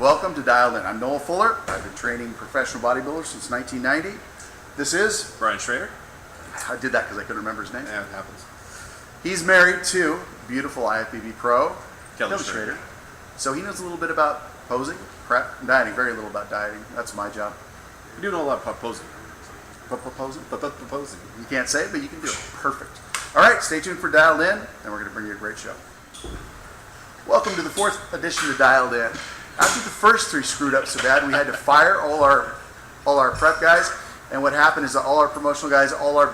Welcome to Dialed In. I'm Noel Fuller. I've been training professional bodybuilders since 1990. This is Schrader. I did that because I couldn't remember his name. Yeah, it happens. He's married to beautiful IFBB pro, Kelly Schrader. So he knows a little bit about posing, prep, and dieting. Very little about dieting. That's my job. You do know a lot about posing. Posing? Posing. You can't say it, but you can do it. Perfect. All right, stay tuned for Dialed In, and we're going to bring you a great show. Welcome to the 4th edition of Dialed In. After the first 3 screwed up so bad, we had to fire all our prep guys. And what happened is that all our promotional guys, all our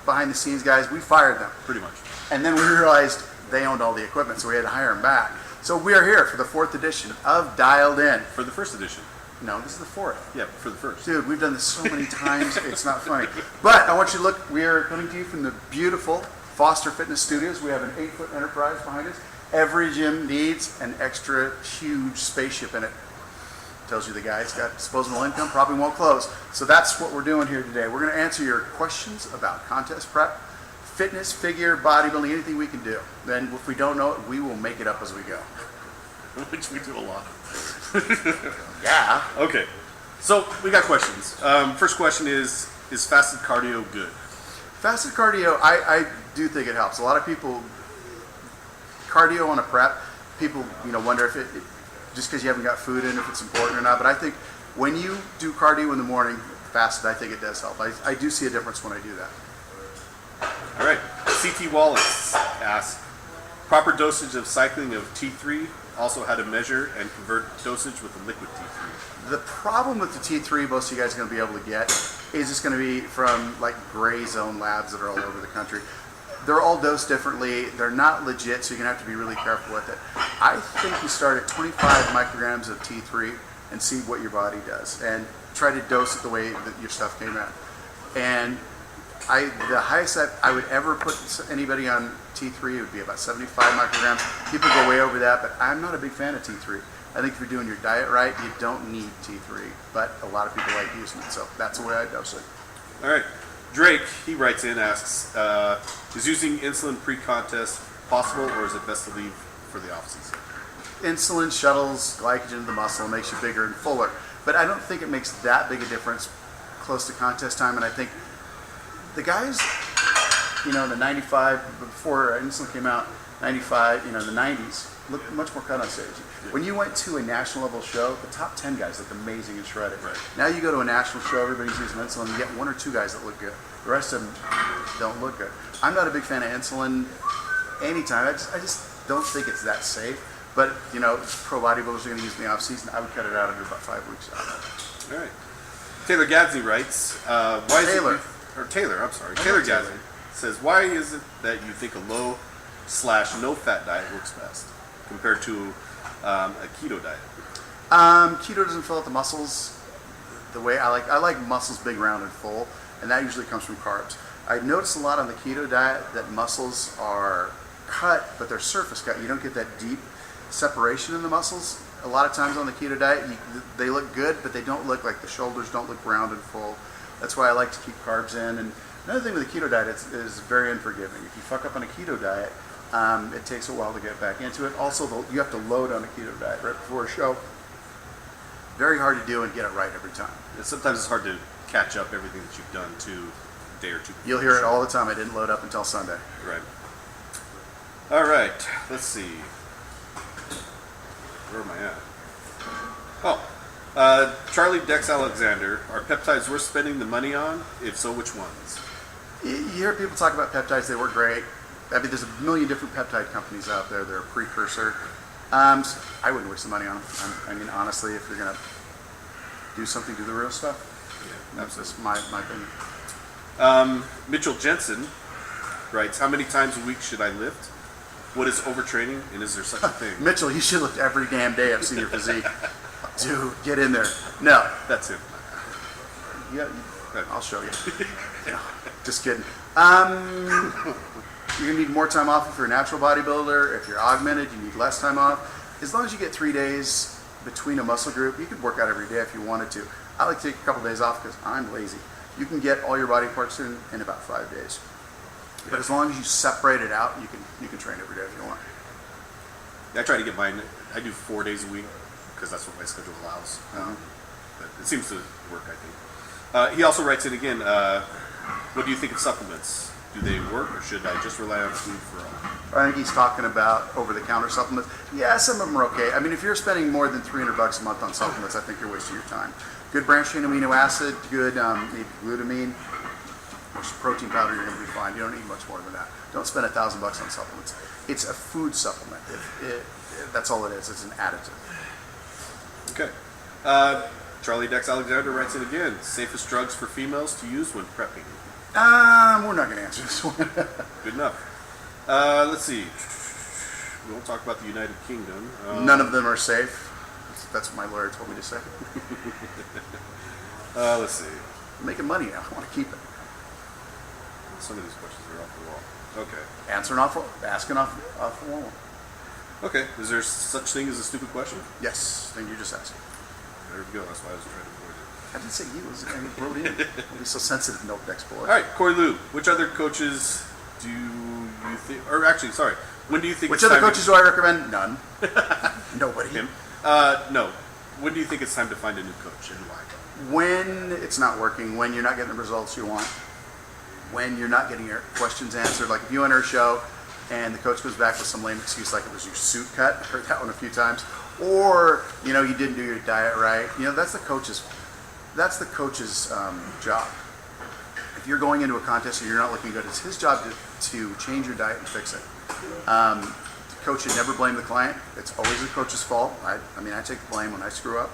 behind the scenes guys, we fired them. Pretty much. And then we realized they owned all the equipment, so we had to hire them back. So we are here for the 4th edition of Dialed In. For the first edition. No, this is the 4th. Yeah, for the first. Dude, we've done this so many times, it's not funny. But I want you to look, we are coming to you from the beautiful Foster Fitness Studios. We have an 8-foot enterprise behind us. Every gym needs an extra huge spaceship in it. Tells you the guy's got disposable income, probably won't close. So that's what we're doing here today. We're going to answer your questions about contest prep, fitness, figure, bodybuilding, anything we can do. Then if we don't know it, we will make it up as we go. Which we do a lot. Yeah. Okay. So we got questions. First question is fasted cardio good? Fasted cardio, I do think it helps. A lot of people, cardio on a prep, people wonder if it just because you haven't got food in, if it's important or not. But I think when you do cardio in the morning, fasted, I think it does help. I do see a difference when I do that. All right. CT Wallace asks, proper dosage of cycling of T3, also how to measure and convert dosage with the liquid T3. The problem with the T3 most of you guys are going to be able to get is it's going to be from like gray zone labs that are all over the country. They're all dosed differently. They're not legit, so you're going to have to be really careful with it. I think you start at 25 micrograms of T3 and see what your body does, and try to dose it the way that your stuff came out. And the highest I would ever put anybody on T3 would be about 75 micrograms. People go way over that, but I'm not a big fan of T3. I think if you're doing your diet right, you don't need T3, but a lot of people like using it, so that's the way I dose it. All right. Drake, he writes in, asks, is using insulin pre-contest possible, or is it best to leave for the off-season? Insulin shuttles glycogen to the muscle and makes you bigger and fuller, but I don't think it makes that big a difference close to contest time. And I think the guys, in the 95, before insulin came out, 95, the 90s, looked much more cut on stage. Yeah. When you went to a national level show, the top 10 guys looked amazing and shredded. Right. Now you go to a national show, everybody's using insulin, you get 1 or 2 guys that look good. The rest of them don't look good. I'm not a big fan of insulin anytime. I just don't think it's that safe. But, pro bodybuilders are going to use it in the off-season. I would cut it out after about 5 weeks. All right. Taylor Gadsby writes, Taylor Gadsby says, why is it that you think a low/no fat diet works best compared to a keto diet? Keto doesn't fill out the muscles the way I like. I like muscles big, round, and full, and that usually comes from carbs. I notice a lot on the keto diet that muscles are cut, but they're surface cut. You don't get that deep separation in the muscles. A lot of times on the keto diet, they look good, but they don't look like the shoulders don't look round and full. That's why I like to keep carbs in. And another thing with the keto diet is very unforgiving. If you fuck up on a keto diet, it takes a while to get back into it. Also, you have to load on a keto diet right before a show. Very hard to do and get it right every time. And sometimes it's hard to catch up everything that you've done to a day or two. You'll hear it all the time. I didn't load up until Sunday. Right. All right. Let's see. Where am I at? Oh, Charlie Dex Alexander. Are peptides worth spending the money on? If so, which ones? You hear people talk about peptides. They work great. I mean, there's a million different peptide companies out there. They're a precursor. I wouldn't waste the money on them. I mean, honestly, if you're going to do something, do the real stuff. Yeah, that's just my opinion. Mitchell Jensen writes, how many times a week should I lift? What is overtraining, and is there such a thing? Mitchell, you should lift every damn day. I've seen your physique. Dude, get in there. No. That's it. Yeah, I'll show you. No, just kidding. You're going to need more time off if you're a natural bodybuilder. If you're augmented, you need less time off. As long as you get 3 days between a muscle group, you could work out every day if you wanted to. I like to take a couple days off because I'm lazy. You can get all your body parts in about 5 days. But as long as you separate it out, you can train every day if you want. I try to get mine. I do 4 days a week. because that's what my schedule allows. But it seems to work, I think. He also writes in again, what do you think of supplements? Do they work, or should I just rely on food for all? I think he's talking about over-the-counter supplements. Yeah, some of them are okay. I mean, if you're spending more than $300 a month on supplements, I think you're wasting your time. Good branched-chain amino acid, good maybe glutamine, or some protein powder, you're going to be fine. You don't need much more than that. Don't spend $1,000 on supplements. It's a food supplement. That's all it is. It's an additive. Okay. Charlie Dex Alexander writes in again. Safest drugs for females to use when prepping? We're not going to answer this one. Good enough. Let's see. We won't talk about the United Kingdom. None of them are safe. That's what my lawyer told me to say. Let's see. I'm making money now. I want to keep it. Some of these questions are off the wall. Okay. Asking off the wall. Okay. Is there such thing as a stupid question? Yes, then you just asked. There we go. That's why I was trying to avoid it. I didn't say you. I wrote in. Don't be so sensitive, Milk Dex boy. All right, Corey Lou. Which other coaches do you think? Or actually, sorry. When do you think? Which other coaches do I recommend? None. Nobody. Him. No. When do you think it's time to find a new coach and why? When it's not working, when you're not getting the results you want, when you're not getting your questions answered. Like if you enter a show and the coach goes back with some lame excuse like it was your suit cut. I heard that one a few times. Or, you didn't do your diet right. That's the coach's job. If you're going into a contest and you're not looking good, it's his job to change your diet and fix it. The coach should never blame the client. It's always the coach's fault. I take the blame when I screw up.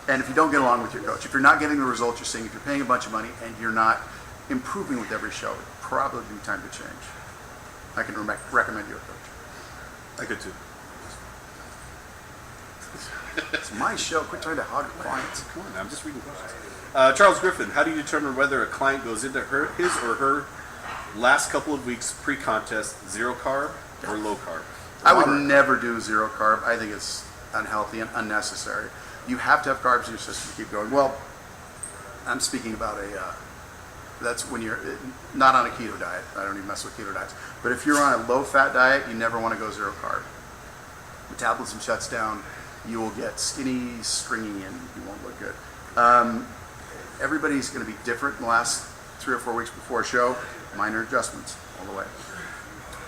And if you don't get along with your coach, if you're not getting the results you're seeing, if you're paying a bunch of money and you're not improving with every show, it'd probably be time to change. I can recommend you a coach. I could too. It's my show. Quit trying to hog clients. Come on, I'm just reading questions. Charles Griffin, how do you determine whether a client goes into his or her last couple of weeks pre-contest zero carb or low carb? I would never do zero carb. I think it's unhealthy and unnecessary. You have to have carbs in your system to keep going. Well, I'm speaking about that's when you're not on a keto diet. I don't even mess with keto diets. But if you're on a low-fat diet, you never want to go zero carb. Metabolism shuts down. You will get skinny, stringy, and you won't look good. Everybody's going to be different in the last 3 or 4 weeks before a show. Minor adjustments all the way.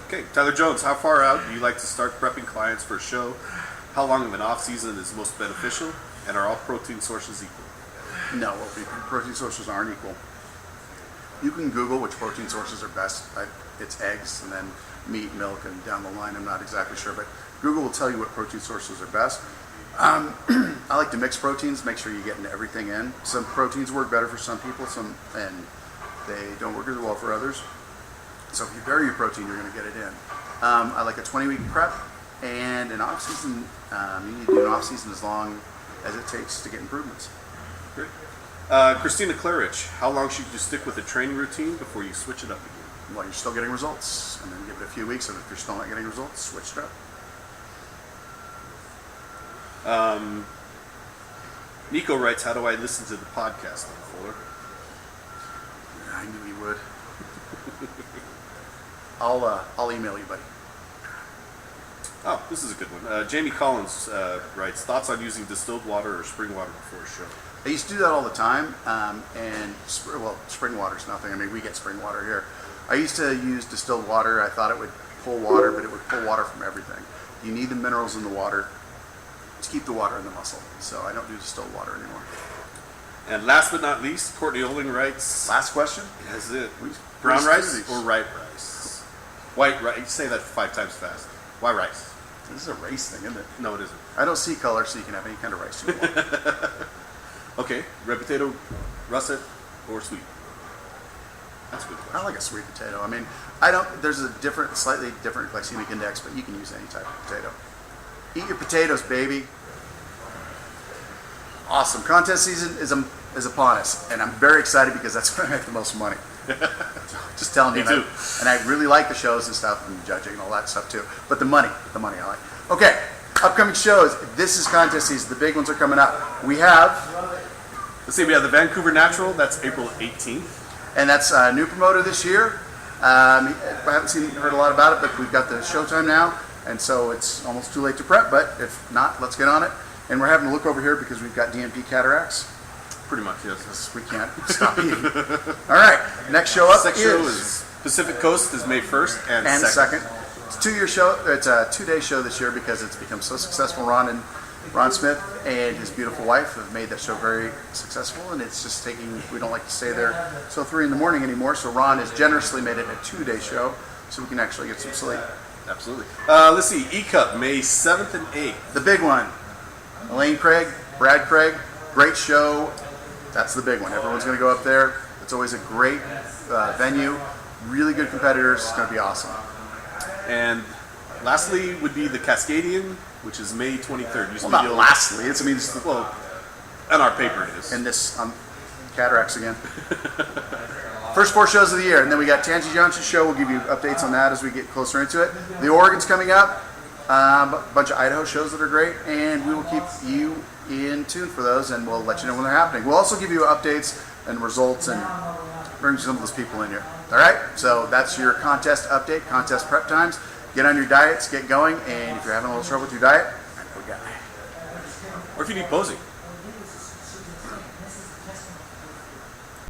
Okay, Tyler Jones, how far out do you like to start prepping clients for a show? How long of an off season is most beneficial? And are all protein sources equal? No, protein sources aren't equal. You can Google which protein sources are best. It's eggs and then meat, milk, and down the line. I'm not exactly sure, but Google will tell you what protein sources are best. I like to mix proteins, make sure you're getting everything in. Some proteins work better for some people, and they don't work as well for others. So if you vary your protein, you're going to get it in. I like a 20-week prep, and an off-season, you need to do an off-season as long as it takes to get improvements. Great. Christina Clarich, how long should you stick with a training routine before you switch it up again? Well, you're still getting results, and then give it a few weeks, and if you're still not getting results, switch it up. Nico writes, how do I listen to the podcast, Fuller? I knew you would. I'll email you, buddy. Oh, this is a good one. Jamie Collins writes, thoughts on using distilled water or spring water before a show? I used to do that all the time, and spring water's nothing. I mean, we get spring water here. I used to use distilled water. I thought it would pull water, but it would pull water from everything. You need the minerals in the water to keep the water in the muscle. So I don't do distilled water anymore. And last but not least, Courtney Olin writes, Last question? That's it. Brown rice or white rice? White rice. You say that 5 times fast. Why rice? This is a race thing, isn't it? No, it isn't. I don't see color, so you can have any kind of rice you want. Okay, red potato, russet, or sweet? That's a good question. I like a sweet potato. I mean, there's a slightly different glycemic index, but you can use any type of potato. Eat your potatoes, baby. Awesome. Contest season is upon us, and I'm very excited because that's when I make the most money. Just telling you. Me too. And I really like the shows and stuff and judging and all that stuff too. But the money I like. Okay, upcoming shows. This is contest season. The big ones are coming up. We have, let's see, we have the Vancouver Natural. That's April 18th. and that's a new promoter this year. I haven't heard a lot about it, but we've got the Showtime now. And so it's almost too late to prep, but if not, let's get on it. And we're having to look over here because we've got DMP cataracts. Pretty much, yes. We can't stop eating. All right, next show up Next show is Pacific Coast is May 1st and 2nd. It's a 2-year show. It's a 2-day show this year because it's become so successful. Ron Smith and his beautiful wife have made that show very successful, and it's just taking, we don't like to stay there till 3 in the morning anymore, so Ron has generously made it a 2-day show so we can actually get some sleep. Absolutely. Let's see, E-Cup, May 7th and 8th. The big one, Elaine Craig, Brad Craig, great show. That's the big one. Everyone's going to go up there. It's always a great venue, really good competitors. It's going to be awesome. And lastly would be the Cascadian, which is May 23rd. Well, not lastly. Well, on our paper it is. And this, cataracts again. First 4 shows of the year, and then we got Tansy Johnson's show. We'll give you updates on that as we get closer into it. The Oregon's coming up. A bunch of Idaho shows that are great, and we will keep you in tune for those, and we'll let you know when they're happening. We'll also give you updates and results and bring some of those people in here. All right? So that's your contest update, contest prep times. Get on your diets, get going, and if you're having a little trouble with your diet, I know a guy. Or if you need posing.